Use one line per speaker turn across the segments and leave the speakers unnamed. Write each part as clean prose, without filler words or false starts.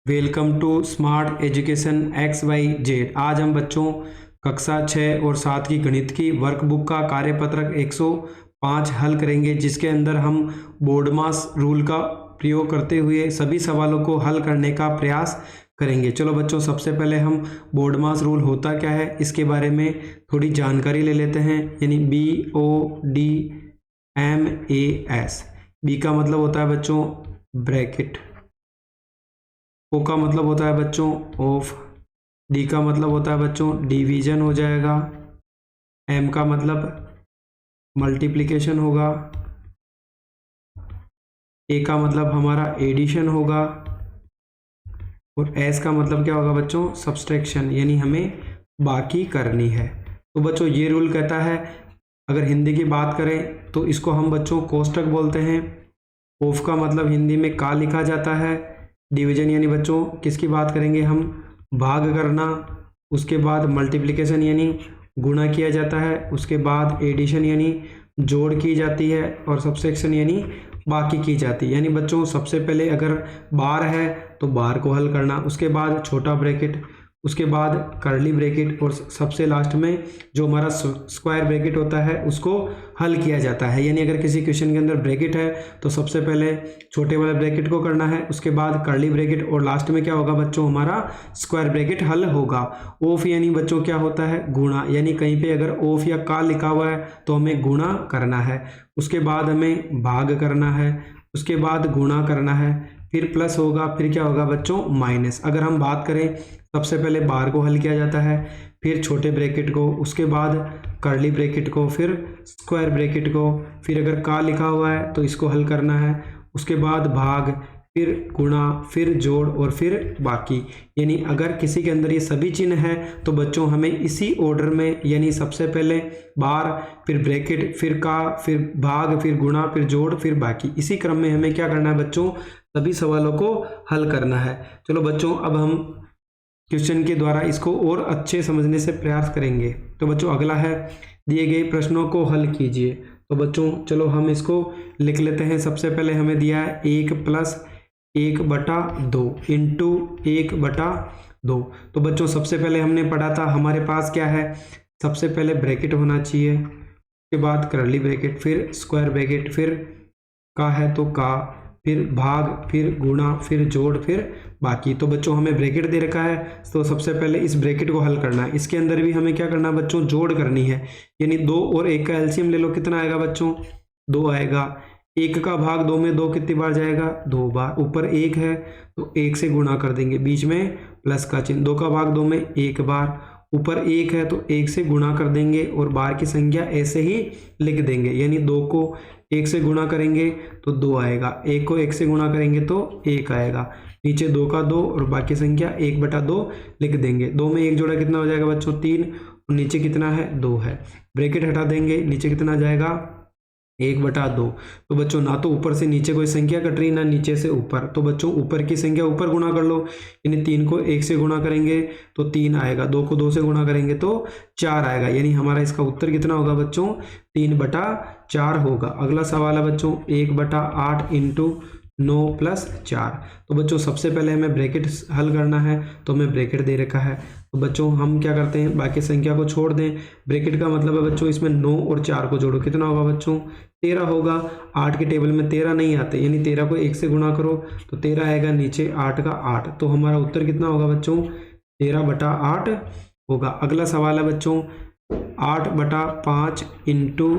Welcome to smart education XYZ। आज हम बच्चों कक्षा 6 और 7 की गणित की वर्कबुक का कार्यपत्रक 105 हल करेंगे, जिसके अंदर हम बोर्डमास रूल का प्रयोग करते हुए सभी सवालों को हल करने का प्रयास करेंगे। चलो बच्चों, सबसे पहले हम बोर्डमास रूल होता क्या है इसके बारे में थोड़ी जानकारी ले लेते हैं। यानी BODMAS। बी का मतलब होता है बच्चों ब्रैकेट, ओ का मतलब होता है बच्चों ऑफ, डी का मतलब होता है बच्चों डिवीजन हो जाएगा, एम का मतलब मल्टीप्लिकेशन होगा, ए का मतलब हमारा एडिशन होगा और एस का मतलब क्या होगा बच्चों सब्सट्रैक्शन, यानी हमें बाकी करनी है। तो बच्चों ये रूल कहता है, अगर हिंदी की बात करें तो इसको हम बच्चों कोष्टक बोलते हैं। ऑफ का मतलब हिंदी में का लिखा जाता है। डिवीजन यानी बच्चों किसकी बात करेंगे हम, भाग करना। उसके बाद मल्टीप्लिकेशन यानी गुणा किया जाता है। उसके बाद एडिशन यानी जोड़ की जाती है और सब्सट्रैक्शन यानी बाकी की जाती है। यानी बच्चों सबसे पहले अगर बार है तो बार को हल करना, उसके बाद छोटा ब्रैकेट, उसके बाद कर्ली ब्रैकेट और सबसे लास्ट में जो हमारा स्क्वायर ब्रैकेट होता है उसको हल किया जाता है। यानी अगर किसी क्वेश्चन के अंदर ब्रैकेट है तो सबसे पहले छोटे वाले ब्रैकेट को करना है, उसके बाद कर्ली ब्रैकेट और लास्ट में क्या होगा बच्चों हमारा स्क्वायर ब्रैकेट हल होगा। ऑफ यानी बच्चों क्या होता है गुणा, यानी कहीं पे अगर ऑफ या का लिखा हुआ है तो हमें गुणा करना है, उसके बाद हमें भाग करना है, उसके बाद गुणा करना है, फिर प्लस होगा, फिर क्या होगा बच्चों माइनस। अगर हम बात करें सबसे पहले बार को हल किया जाता है, फिर छोटे ब्रैकेट को, उसके बाद कर्ली ब्रैकेट को, फिर स्क्वायर ब्रैकेट को, फिर अगर का लिखा हुआ है तो इसको हल करना है, उसके बाद भाग, फिर गुणा, फिर जोड़ और फिर बाकी। यानी अगर किसी के अंदर ये सभी चिन्ह हैं तो बच्चों हमें इसी ऑर्डर में, यानी सबसे पहले बार, फिर ब्रैकेट, फिर का, फिर भाग, फिर गुणा, फिर जोड़, फिर बाकी, इसी क्रम में हमें क्या करना है बच्चों सभी सवालों को हल करना है। चलो बच्चों अब हम क्वेश्चन के द्वारा इसको और अच्छे समझने से प्रयास करेंगे। तो बच्चों अगला है दिए गए प्रश्नों को हल कीजिए। तो बच्चों चलो हम इसको लिख लेते हैं। सबसे पहले हमें दिया है 1 + 1/2 इंटू 1/2। तो बच्चों सबसे पहले हमने पढ़ा था हमारे पास क्या है, सबसे पहले ब्रैकेट होना चाहिए, उसके बाद कर्ली ब्रैकेट, फिर स्क्वायर ब्रैकेट, फिर का है तो का, फिर भाग, फिर गुणा, फिर जोड़, फिर बाकी। तो बच्चों हमें ब्रैकेट दे रखा है तो सबसे पहले इस ब्रैकेट को हल करना है। इसके अंदर भी हमें क्या करना है बच्चों जोड़ करनी है, यानी 2 और 1 का एलसीएम ले लो, कितना आएगा बच्चों 2 आएगा। 1 का भाग 2 में 2 कितनी बार जाएगा 2 बार, ऊपर 1 है तो 1 से गुणा कर देंगे, बीच में प्लस का चिन्ह, 2 का भाग 2 में 1 बार, ऊपर 1 है तो 1 से गुणा कर देंगे और बार की संख्या ऐसे ही लिख देंगे। यानी 2 को 1 से गुणा करेंगे तो 2 आएगा, 1 को 1 से गुणा करेंगे तो 1 आएगा, नीचे 2 का 2 और बाकी संख्या 1/2 लिख देंगे। 2 में 1 जोड़ा कितना हो जाएगा बच्चों 3 और नीचे कितना है 2 है, ब्रैकेट हटा देंगे, नीचे कितना जाएगा 1/2। तो बच्चों ना तो ऊपर से नीचे कोई संख्या कट रही ना नीचे से ऊपर, तो बच्चों ऊपर की संख्या ऊपर गुणा कर लो, यानी 3 को 1 से गुणा करेंगे तो 3 आएगा, 2 को 2 से गुणा करेंगे तो 4 आएगा। यानी हमारा इसका उत्तर कितना होगा बच्चों 3/4 होगा। अगला सवाल है बच्चों 1/8 इंटू 9 + 4। तो बच्चों सबसे पहले हमें ब्रैकेट हल करना है तो हमें ब्रैकेट दे रखा है, तो बच्चों हम क्या करते हैं बाकी संख्या को छोड़ दें। ब्रैकेट का मतलब है बच्चों इसमें 9 और 4 को जोड़ो, कितना होगा बच्चों 13 होगा। 8 के टेबल में 13 नहीं आते, यानी 13 को 1 से गुणा करो तो 13 आएगा, नीचे 8 का 8, तो हमारा उत्तर कितना होगा बच्चों 13/8 होगा। अगला सवाल है बच्चों 8/5 इंटू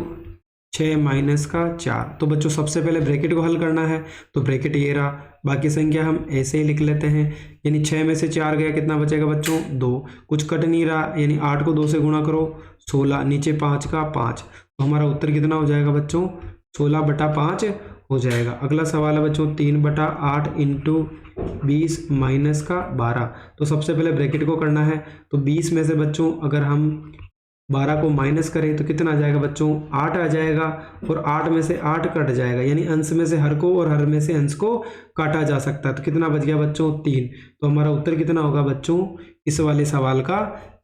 6 - 4। तो बच्चों सबसे पहले ब्रैकेट को हल करना है तो ब्रैकेट ये रहा, बाकी संख्या हम ऐसे ही लिख लेते हैं। यानी 6 में से 4 गया, कितना बचेगा बच्चों 2, कुछ कट नहीं रहा, यानी 8 को 2 से गुणा करो 16, नीचे 5 का 5, तो हमारा उत्तर कितना हो जाएगा बच्चों 16/5 हो जाएगा। अगला सवाल है बच्चों 3/8 इंटू 20 - 12। तो सबसे पहले ब्रैकेट को करना है तो 20 में से बच्चों अगर हम 12 को माइनस करें तो कितना आ जाएगा बच्चों 8 आ जाएगा, और 8 में से 8 कट जाएगा, यानी अंश में से हर को और हर में से अंश को काटा जा सकता है, तो कितना बच गया बच्चों 3। तो हमारा उत्तर कितना होगा बच्चों इस वाले सवाल का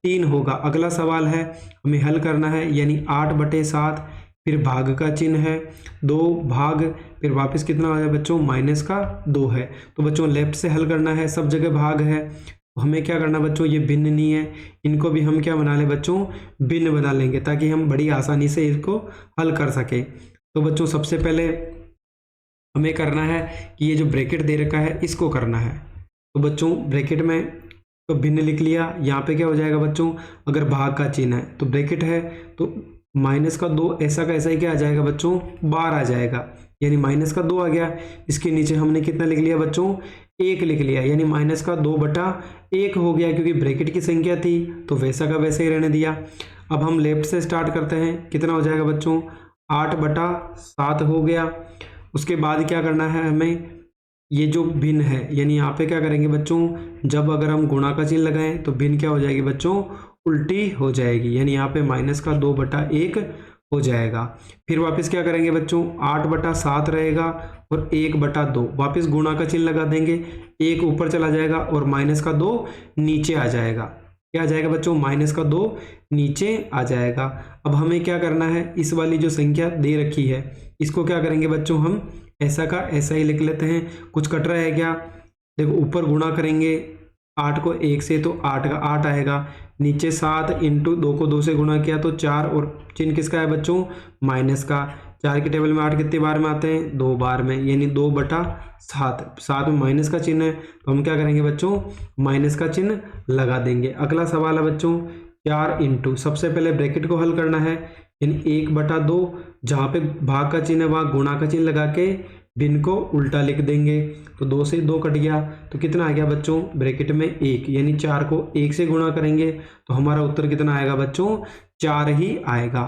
3 होगा। अगला सवाल है हमें हल करना है, यानी 8/7 फिर भाग का चिन्ह है, 2 भाग, फिर वापस कितना आ जाए बच्चों, -2 है। तो बच्चों लेफ्ट से हल करना है, सब जगह भाग है, तो हमें क्या करना बच्चों, ये भिन्न नहीं है, इनको भी हम क्या बना लें बच्चों, भिन्न बना लेंगे, ताकि हम बड़ी आसानी से इसको हल कर सकें। तो बच्चों सबसे पहले हमें करना है कि ये जो ब्रैकेट दे रखा है इसको करना है। तो बच्चों ब्रैकेट में तो भिन्न लिख लिया, यहाँ पे क्या हो जाएगा बच्चों, अगर भाग का चिन्ह है तो ब्रैकेट है तो -2 ऐसा का ऐसा ही क्या आ जाएगा बच्चों, बार आ जाएगा, यानी -2 आ गया। इसके नीचे हमने कितना लिख लिया बच्चों, 1 लिख लिया, यानी -2/1 हो गया, क्योंकि ब्रैकेट की संख्या थी तो वैसा का वैसे ही रहने दिया। अब हम लेफ्ट से स्टार्ट करते हैं, कितना हो जाएगा बच्चों, 8/7 हो गया। उसके बाद क्या करना है हमें, ये जो भिन्न है, यानी यहाँ पे क्या करेंगे बच्चों, जब अगर हम गुणा का चिन्ह लगाएं तो भिन्न क्या हो जाएगी बच्चों, उल्टी हो जाएगी, यानी यहाँ पे -2/1 हो जाएगा। फिर वापस क्या करेंगे बच्चों, 8/7 रहेगा और 1/2, वापस गुणा का चिन्ह लगा देंगे, 1 ऊपर चला जाएगा और -2 नीचे आ जाएगा। क्या आ जाएगा बच्चों, -2 नीचे आ जाएगा। अब हमें क्या करना है, इस वाली जो संख्या दे रखी है इसको क्या करेंगे बच्चों, हम ऐसा का ऐसा ही लिख लेते हैं। कुछ कट रहा है क्या, देखो ऊपर गुणा करेंगे 8 को 1 से तो 8 का 8 आएगा, नीचे 7 इंटू 2 को 2 से गुणा किया तो 4, और चिन्ह किसका है बच्चों, माइनस का। 4 की टेबल में 8 कितने बार में आते हैं, 2 बार में, यानी 2/7। 7 में माइनस का चिन्ह है तो हम क्या करेंगे बच्चों, माइनस का चिन्ह लगा देंगे। अगला सवाल है बच्चों 4 इंटू, सबसे पहले ब्रैकेट को हल करना है, यानी 1/2, जहाँ पे भाग का चिन्ह है वहाँ गुणा का चिन्ह लगा के भिन्न को उल्टा लिख देंगे, तो 2 से 2 कट गया, तो कितना आ गया बच्चों, ब्रैकेट में 1, यानी 4 को 1 से गुणा करेंगे तो हमारा उत्तर कितना आएगा बच्चों, 4 ही आएगा।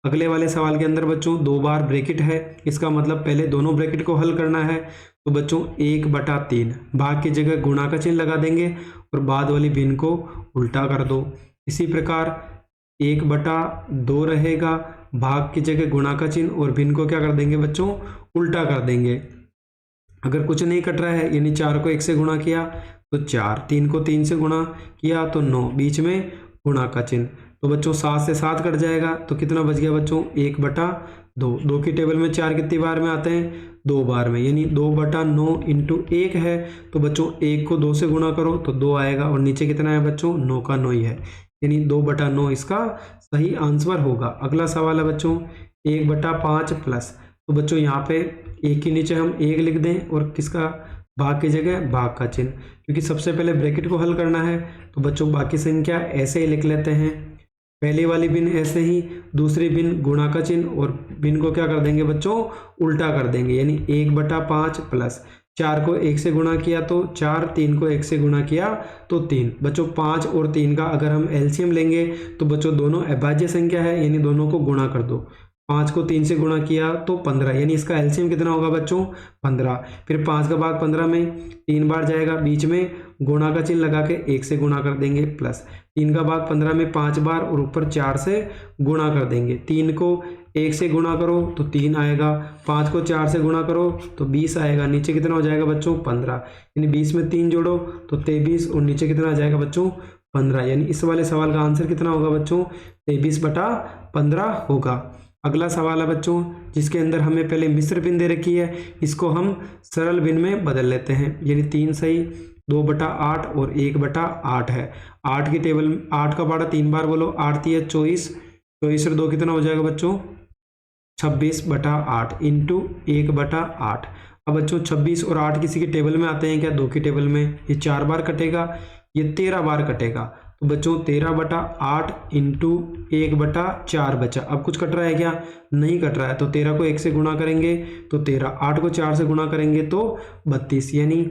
अगले वाले सवाल के अंदर बच्चों 2 बार ब्रैकेट है, इसका मतलब पहले दोनों ब्रैकेट को हल करना है, तो बच्चों 1/3, भाग की जगह गुणा का चिन्ह लगा देंगे और बाद वाली भिन्न को उल्टा कर दो। इसी प्रकार 1/2 रहेगा, भाग की जगह गुणा का चिन्ह और भिन्न को क्या कर देंगे बच्चों, उल्टा कर देंगे। अगर कुछ नहीं कट रहा है, यानी 4 को 1 से गुणा किया तो 4, 3 को 3 से गुणा किया तो 9, बीच में गुणा का चिन्ह, तो बच्चों 7 से 7 कट जाएगा, तो कितना बच गया बच्चों, 1/2। 2 की टेबल में 4 कितनी बार में आते हैं, 2 बार में, यानी 2/9 इंटू 1 है, तो बच्चों 1 को 2 से गुणा करो तो 2 आएगा, और नीचे कितना है बच्चों, 9 का 9 ही है, यानी 2/9 इसका सही आंसर होगा। अगला सवाल है बच्चों 1/5 प्लस, तो बच्चों यहाँ पे 1 के नीचे हम 1 लिख दें और किसका, भाग की जगह भाग का चिन्ह, क्योंकि सबसे पहले ब्रैकेट को हल करना है तो बच्चों बाकी संख्या ऐसे ही लिख लेते हैं। पहली वाली भिन्न ऐसे ही, दूसरी भिन्न गुणा का चिन्ह और भिन्न को क्या कर देंगे बच्चों, उल्टा कर देंगे, यानी 1/5 प्लस 4 को 1 से गुणा किया तो 4, 3 को 1 से गुणा किया तो 3। बच्चों 5 और 3 का अगर हम एलसीएम लेंगे तो बच्चों दोनों अभाज्य संख्या है, यानी दोनों को गुणा कर दो। 5 को 3 से गुणा किया तो 15, यानी इसका एलसीएम कितना होगा बच्चों, 15। फिर 5 का भाग 15 में 3 बार जाएगा, बीच में गुणा का चिन्ह लगा के 1 से गुणा कर देंगे, प्लस 3 का भाग 15 में 5 बार और ऊपर 4 से गुणा कर देंगे। 3 को 1 से गुणा करो तो 3 आएगा, 5 को 4 से गुणा करो तो 20 आएगा, नीचे कितना हो जाएगा बच्चों, 15, यानी 20 में 3 जोड़ो तो 23 और नीचे कितना आ जाएगा बच्चों, 15, यानी इस वाले सवाल का आंसर कितना होगा बच्चों, 23/15 होगा। अगला सवाल है बच्चों जिसके अंदर हमें पहले मिश्र भिन्न दे रखी है, इसको हम सरल भिन्न में बदल लेते हैं, यानी 3 सही, 2/8 और 1/8 है। 8 की टेबल 8 का पारा 3 बार बोलो, 8 3 24, 24 और 2 कितना हो जाएगा बच्चों, 26/8 इंटू 1/8। अब बच्चों 26 और 8 किसी की टेबल में आते हैं क्या, 2 की टेबल में, ये 4 बार कटेगा, ये 13 बार कटेगा, तो बच्चों 13/8 इंटू 1/4 बचा। अब कुछ कट रहा है क्या, नहीं कट रहा है, तो 13 को 1 से गुणा करेंगे तो 13, 8 को 4 से गुणा करेंगे तो 32, यानी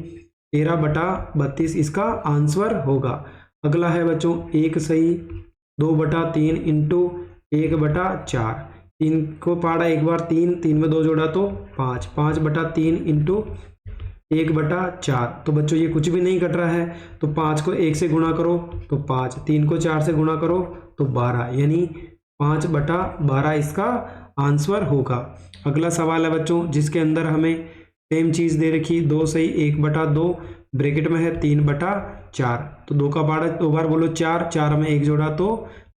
13/32 इसका आंसर होगा। अगला है बच्चों 1 सही, 2/3 इंटू 1/4, 3 को पढ़ा एक बार, 3 में 2 जोड़ा तो 5, 5/3 इंटू 1/4, तो बच्चों ये कुछ भी नहीं कट रहा है, तो 5 को 1 से गुणा करो तो 5, 3 को 4 से गुणा करो तो 12, यानी 5/12 इसका आंसर होगा। अगला सवाल है बच्चों जिसके अंदर हमें सेम चीज़ दे रखी, 2 सही, 1/2, ब्रैकेट में है 3/4, तो 2 का पारा 2 बार बोलो 4, 4 में 1 जोड़ा तो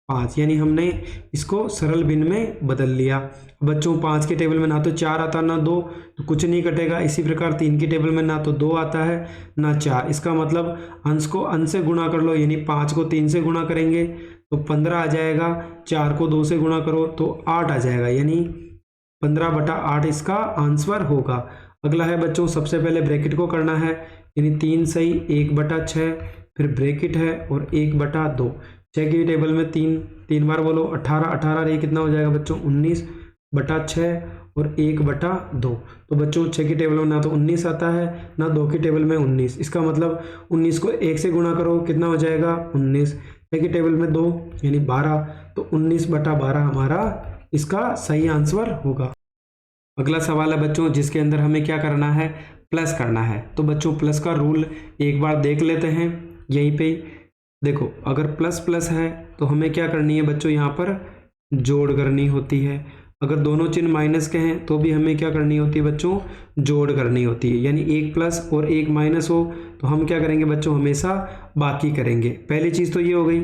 5, यानी हमने इसको सरल भिन्न में बदल लिया। बच्चों 5 के टेबल में ना तो 4 आता ना 2, तो कुछ नहीं कटेगा। इसी प्रकार 3 के टेबल में ना तो 2 आता है ना 4, इसका मतलब अंश को अंश से गुणा कर लो, यानी 5 को 3 से गुणा करेंगे तो 15 आ जाएगा, 4 को 2 से गुणा करो तो 8 आ जाएगा, यानी 15/8 इसका आंसर होगा। अगला है बच्चों, सबसे पहले ब्रैकेट को करना है, यानी 3 सही 1/6, फिर ब्रैकेट है और 1/2। 6 के टेबल में 3 बार बोलो 18, 18 ये कितना हो जाएगा बच्चों 19/6 और 1/2। तो बच्चों 6 के टेबल में ना तो 19 आता है ना 2 के टेबल में 19, इसका मतलब 19 को 1 से गुणा करो कितना हो जाएगा 19। 6 के टेबल में 2 यानी 12, तो 19/12 हमारा इसका सही आंसर होगा। अगला सवाल है बच्चों, जिसके अंदर हमें क्या करना है, प्लस करना है। तो बच्चों प्लस का रूल एक बार देख लेते हैं यहीं पे। देखो अगर प्लस प्लस है तो हमें क्या करनी है बच्चों, यहाँ पर जोड़ करनी होती है। अगर दोनों चिन्ह माइनस के हैं तो भी हमें क्या करनी होती है बच्चों, जोड़ करनी होती है। यानी एक प्लस और एक माइनस हो तो हम क्या करेंगे बच्चों, हमेशा बाकी करेंगे। पहली चीज़ तो ये हो गई।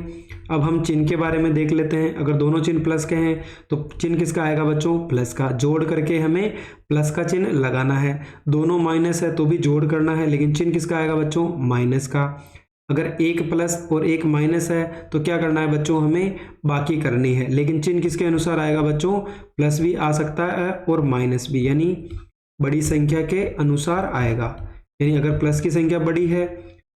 अब हम चिन्ह के बारे में देख लेते हैं। अगर दोनों चिन्ह प्लस के हैं तो चिन्ह किसका आएगा बच्चों, प्लस का। जोड़ करके हमें प्लस का चिन्ह लगाना है। दोनों माइनस है तो भी जोड़ करना है, लेकिन चिन्ह किसका आएगा बच्चों, माइनस का। अगर एक प्लस और एक माइनस है तो क्या करना है बच्चों, हमें बाकी करनी है। लेकिन चिन्ह किसके अनुसार आएगा बच्चों, प्लस भी आ सकता है और माइनस भी, यानी बड़ी संख्या के अनुसार आएगा। यानी अगर प्लस की संख्या बड़ी है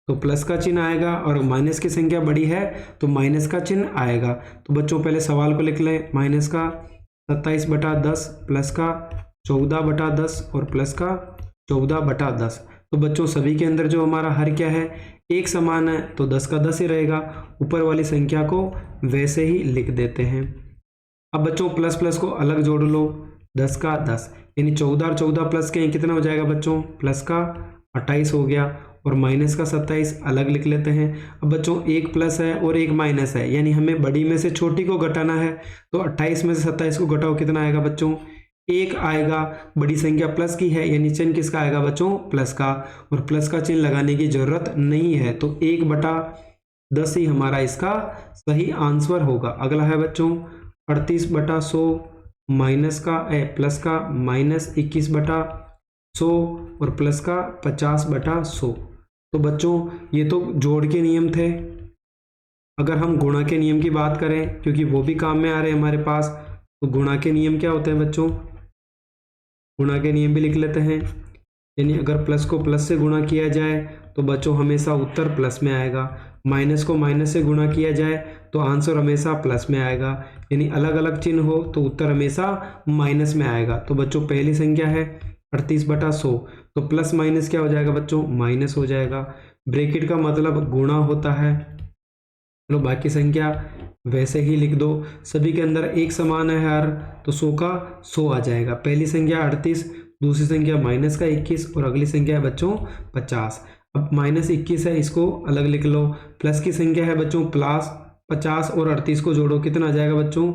तो प्लस का चिन्ह आएगा और माइनस की संख्या बड़ी है तो माइनस का चिन्ह आएगा। तो बच्चों पहले सवाल को लिख लें, माइनस का 27/10, प्लस का 14/10 और प्लस का 14/10। तो बच्चों सभी के अंदर जो हमारा हर क्या है, एक समान है, तो 10 का 10 ही रहेगा। ऊपर वाली संख्या को वैसे ही लिख देते हैं। अब बच्चों प्लस प्लस को अलग जोड़ लो, 10 का 10, यानी 14 और 14 प्लस के कितना हो जाएगा बच्चों, प्लस का 28 हो गया, और माइनस का 27 अलग लिख लेते हैं। अब बच्चों एक प्लस है और एक माइनस है, यानी हमें बड़ी में से छोटी को घटाना है। तो 28 में से 27 को घटाओ कितना आएगा बच्चों, 1 आएगा। बड़ी संख्या प्लस की है, यानी चिन्ह किसका आएगा बच्चों, प्लस का, और प्लस का चिन्ह लगाने की जरूरत नहीं है। तो 1/10 ही हमारा इसका सही आंसर होगा। अगला है बच्चों 38/100, माइनस का प्लस का -21/100 और प्लस का 50/100। तो बच्चों ये तो जोड़ के नियम थे। अगर हम गुणा के नियम की बात करें, क्योंकि वो भी काम में आ रहे हैं हमारे पास, तो गुणा के नियम क्या होते हैं बच्चों, गुणा के नियम भी लिख लेते हैं। यानी अगर प्लस को प्लस से गुणा किया जाए तो बच्चों हमेशा उत्तर प्लस में आएगा। माइनस को माइनस से गुणा किया जाए तो आंसर हमेशा प्लस में आएगा। यानी अलग अलग चिन्ह हो तो उत्तर हमेशा माइनस में आएगा। तो बच्चों पहली संख्या है 38/100, तो प्लस माइनस क्या हो जाएगा बच्चों, माइनस हो जाएगा। ब्रैकेट का मतलब गुणा होता है। चलो बाकी संख्या वैसे ही लिख दो। सभी के अंदर एक समान है हर, तो 100 का 100 आ जाएगा। पहली संख्या 38, दूसरी संख्या माइनस का 21 और अगली संख्या है बच्चों 50। अब -21 है, इसको अलग लिख लो। प्लस की संख्या है बच्चों प्लस 50 और 38 को जोड़ो कितना आ जाएगा बच्चों,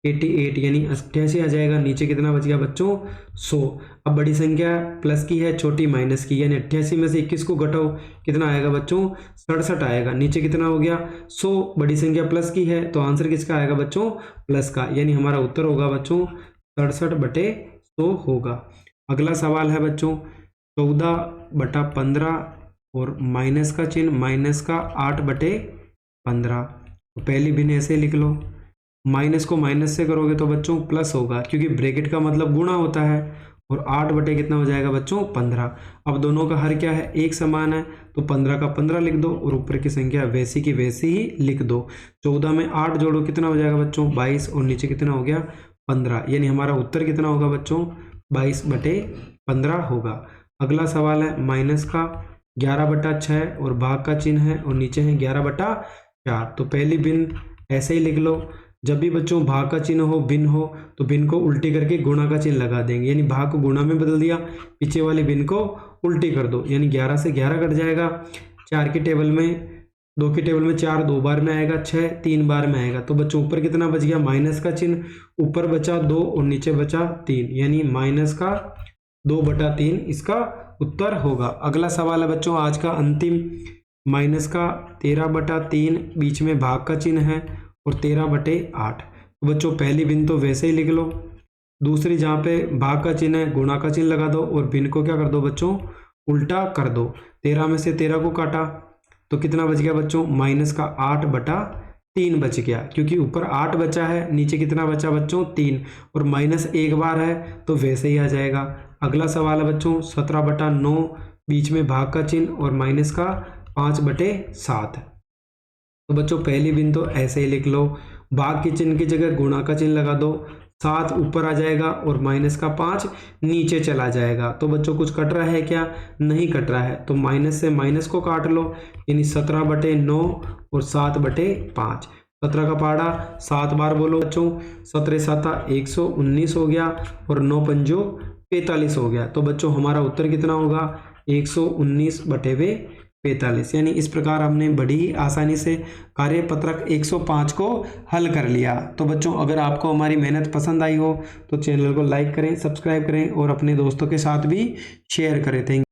88, यानी 88 आ जाएगा। नीचे कितना बच गया बच्चों, 100। अब बड़ी संख्या प्लस की है, छोटी माइनस की, यानी 88 में से 21 को घटाओ कितना आएगा बच्चों, 67 आएगा। नीचे कितना हो गया 100, बड़ी संख्या प्लस की है तो आंसर किसका आएगा बच्चों, प्लस का, यानी हमारा उत्तर होगा बच्चों 67/100 होगा। अगला सवाल है बच्चों 14/15 और माइनस का चिन्ह माइनस का 8/15। तो पहली भिन्न ऐसे लिख लो। माइनस को माइनस से करोगे तो बच्चों प्लस होगा, क्योंकि ब्रैकेट का मतलब गुणा होता है। और 8 कितना हो जाएगा बच्चों 15। अब दोनों का हर क्या है, एक समान है, तो 15 का 15 लिख दो और ऊपर की संख्या वैसी की वैसी ही लिख दो। 14 में 8 जोड़ो कितना हो जाएगा बच्चों 22 और नीचे कितना हो गया 15, यानी हमारा उत्तर कितना होगा बच्चों 22/15 होगा। अगला सवाल है माइनस का 11/6 और भाग का चिन्ह है और नीचे है 11/4। तो पहली भिन्न ऐसे ही लिख लो। जब भी बच्चों भाग का चिन्ह हो, भिन्न हो, तो भिन्न को उल्टी करके गुणा का चिन्ह लगा देंगे। यानी भाग को गुणा में बदल दिया, पीछे वाली भिन्न को उल्टी कर दो, यानी 11 से 11 कट जाएगा। 4 के टेबल में 2 के टेबल में 4 2 बार में आएगा, 6 3 बार में आएगा। तो बच्चों ऊपर कितना बच गया, माइनस का चिन्ह, ऊपर बचा 2 और नीचे बचा 3, यानी माइनस का 2/3 इसका उत्तर होगा। अगला सवाल है बच्चों आज का अंतिम, माइनस का 13/3, बीच में भाग का चिन्ह है और 13/8। तो बच्चों पहली भिन्न तो वैसे ही लिख लो, दूसरी जहाँ पे भाग का चिन्ह है गुणा का चिन्ह लगा दो और भिन्न को क्या कर दो बच्चों, उल्टा कर दो। 13 में से 13 को काटा तो कितना बच गया बच्चों, -8/3 बच गया, क्योंकि ऊपर 8 बचा है, नीचे कितना बचा बच्चों, 3, और माइनस एक बार है तो वैसे ही आ जाएगा। अगला सवाल है बच्चों 17/9, बीच में भाग का चिन्ह और माइनस का 5/7। तो बच्चों पहली भिन्न तो ऐसे ही लिख लो, भाग के चिन्ह की जगह गुणा का चिन्ह लगा दो, 7 ऊपर आ जाएगा और माइनस का 5 नीचे चला जाएगा। तो बच्चों कुछ कट रहा है क्या, नहीं कट रहा है, तो माइनस से माइनस को काट लो, यानी 17/9 और 7/5। 17 का पहाड़ा 7 बार बोलो बच्चों, 17 7 119 हो गया और 9 पंजो 45 हो गया। तो बच्चों हमारा उत्तर कितना होगा, 119/45। यानी इस प्रकार हमने बड़ी ही आसानी से कार्यपत्रक 105 को हल कर लिया। तो बच्चों अगर आपको हमारी मेहनत पसंद आई हो तो चैनल को लाइक करें, सब्सक्राइब करें और अपने दोस्तों के साथ भी शेयर करें। थैंक